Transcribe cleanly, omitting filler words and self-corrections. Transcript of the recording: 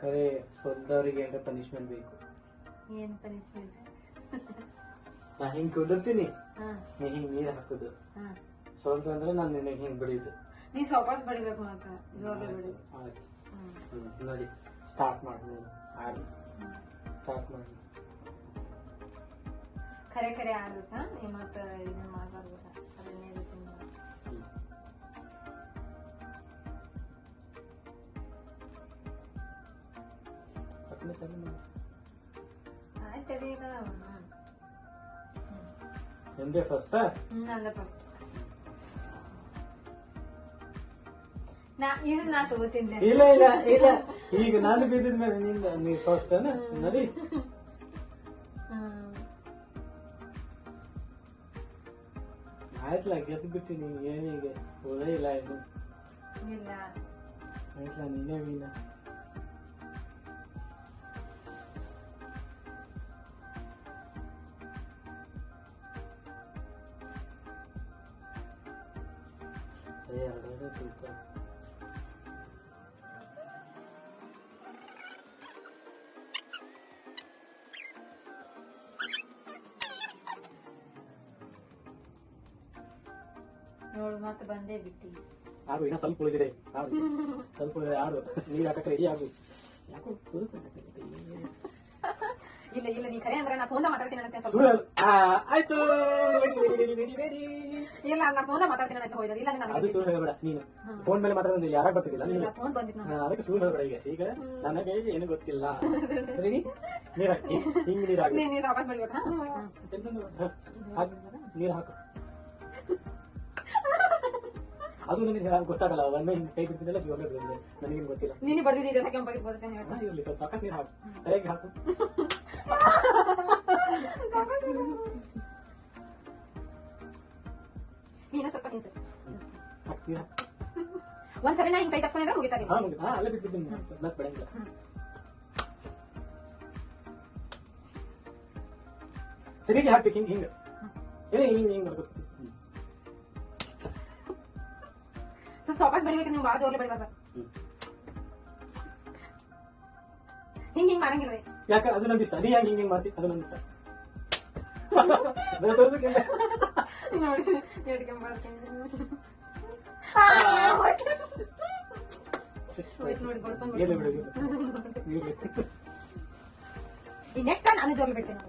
ಖರೆ ಸೋಲ್ದವ್ರಿಗೆ ಏನ್ರ ಪನಿಷ್ಮೆಂಟ್ ಬೇಕು. ಏನ್ ಪನಿಷ್ಮೆಂಟ್? ನಾ ಹಿಂಗ್ ಕುದಿರ್ತೀನಿ, ನೀ ಹಿಂಗ್ ನೀರ್ ಹಾಕುದು. ಸೋಲ್ತ ಅಂದ್ರೆ ನಾನು ನಿನಗೆ ಹಿಂಗ್ ಬಿಡಿದು. ನೀ ಸಾವಕಾಶ ಬಡಿಬೇಕು ಮಾತ್ರ, ಜೋರ್ಲಿ ಬಿಡು. ಆಯ್ತು ನೋಡಿ, ಸ್ಟಾರ್ಟ್ ಮಾಡಿ. ಆಡಿ ಸ್ಟಾರ್ಟ್ ಮಾಡಿ. ಖರೆ ಖರೆ ಆಡ್ಬೇಕಾ? ನೀ ಮತ್ತ ಇದನ್ನ ಮಾಡ್ಬಾರ್ದು. ಅದನ್ನೇ ಆಯ್ತು. ಎಂದೇ ಫಸ್ಟ್? ನಂದ ಫಸ್ಟ್. ನಾ ತಗೋತಿದ್ದೆ. ಇಲ್ಲ ಇಲ್ಲ ಇಲ್ಲ, ಈಗ ನಾನು ಬಿದ್ದಿದ ಮೇಲೆ ನೀ ಫಸ್ಟ್ ನಡಿ. ಆಯ್ತಲ್ಲ, ಗೆದ್ದು ಬಿಟ್ಟಿನಿ. ಏನೀಗ ಉಳೇ ಇಲ್ಲ ಇದು. ಇಲ್ಲ ಆಯ್ತಲ್ಲ, ನೀನೇ ವೀನ. ಎರಡೆರಡು ತಿಳ್ತಾರೆ. ನೋಡು, ಮತ್ತೆ ಬಂದೇ ಬಿಟ್ಟಿ. ಆಡು, ಇನ್ನ ಸ್ವಲ್ಪ ಉಳಿದಿದೆ. ಆಡು ಸ್ವಲ್ಪ ಉಳಿದಿದೆ. ಆಡು, ನೀರ್ ಹಾಕಕ್ಕೆ ರೆಡಿ ಆಗು. ಯಾಕೋ ಇಲ್ಲ ಇಲ್ಲ, ನೀ ಖರೆ ಅಂದ್ರೆ ನಾ ಫೋನ್ ಮಾತಾಡ್ತೀನಿ ಅಂತ. ಆಯ್ತು, ಇಲ್ಲ, ನಾ ಫೋನ್ ಮಾತಾಡ್ತೀನಿ ಅಂತ ಹೋಯ್ತು. ಇಲ್ಲ, ಅದು ಸುಳ್ಳು ಹೇಳಬೇಡ. ನೀನು ಫೋನ್ ಮೇಲೆ ಮಾತಾಡೋದು ಯಾರಾಗ ಬರ್ತಿದ್ದಿಲ್ಲ. ಫೋನ್ ಬಂದಿತ್ತು, ಅದಕ್ಕೆ ಸುಳ್ಳು ಹೇಳಬೇಡ. ಈಗ ನನಗೆ ಏನು ಗೊತ್ತಿಲ್ಲ. ಸರಿ, ನೀರ್ ಹಾಕಿ, ಹಿಂಗ್ ನೀರ್ ಹಾಕಿ. ನೀರ್ ವಾಪಸ್ ಬಿಡ್ಬೇಕಾ? ನೀರ್ ಹಾಕು. ಅದು ನನಗೆ ಗೊತ್ತಾಗಲ್ಲ. ಒಮ್ಮೆ ಕೈ ಬಿಡ್ತಿದ್ದಲ್ಲ, ಜೀವನ ಬಿಡುತ್ತೆ. ನನಗೇನು ಗೊತ್ತಿಲ್ಲ. ನೀನು ಬರ್ದಿದ್ದೀರಿ, ಕೆಂಪಾಗಿರ್ಬೋದು. ಇರಲಿ, ಸ್ವಲ್ಪ ಸಾಕಷ್ಟು ನೀರು ಹಾಕು. ಸರಿಯಾಗಿ ಹಾಕು. ನೀನು ಸ್ವಲ್ಪ ಹಿಂಸೆ ಹಾಕ್ತೀರಾ? ಒಂದ್ಸರಿ ನಾ ಹಿಂಗ್ ಕೈ ತಪ್ಪಿದ್ರೆ ಮುಗಿತಾರೆ. ಅಲ್ಲೇ ಬಿಟ್ಬಿಡ್ತೀನಿ, ಮತ್ತೆ ಬಿಡಂಗಿಲ್ಲ. ಸರಿಯಾಗಿ ಹಾಕ್ಬೇಕು. ಹಿಂಗ್ ಹಿಂಗ ಹಿಂಗ್ ಹಿಂಗ್ ಮಾಡ್ಬೇಕು. ಸ್ವಲ್ಪ ಸಾವಕಾಶ ಬಡಿಬೇಕು. ನೀವು ಬಾಳ ಜೋರ್ಲಿ ಬಡಿಬಾರ್ದು. ಹಿಂಗ್ ಹಿಂಗ್ ಮಾಡಂಗಿಲ್ಲ. ಯಾಕ? ಅದು ನಂದು ಇಷ್ಟ. ನೀ ಹೆಂಗ್ ಹಿಂಗ್ ಹಿಂಗ್ ಮಾಡ್ತಿ? ಅದು ನಂದು ಇಷ್ಟ. ತೋರ್ಸಕ್ಕಿಲ್ಲ. ನೆಕ್ಸ್ಟ್ ನಾನು ಜೋರ್ಲಿ ಬಿಡ್ತೇನೆ.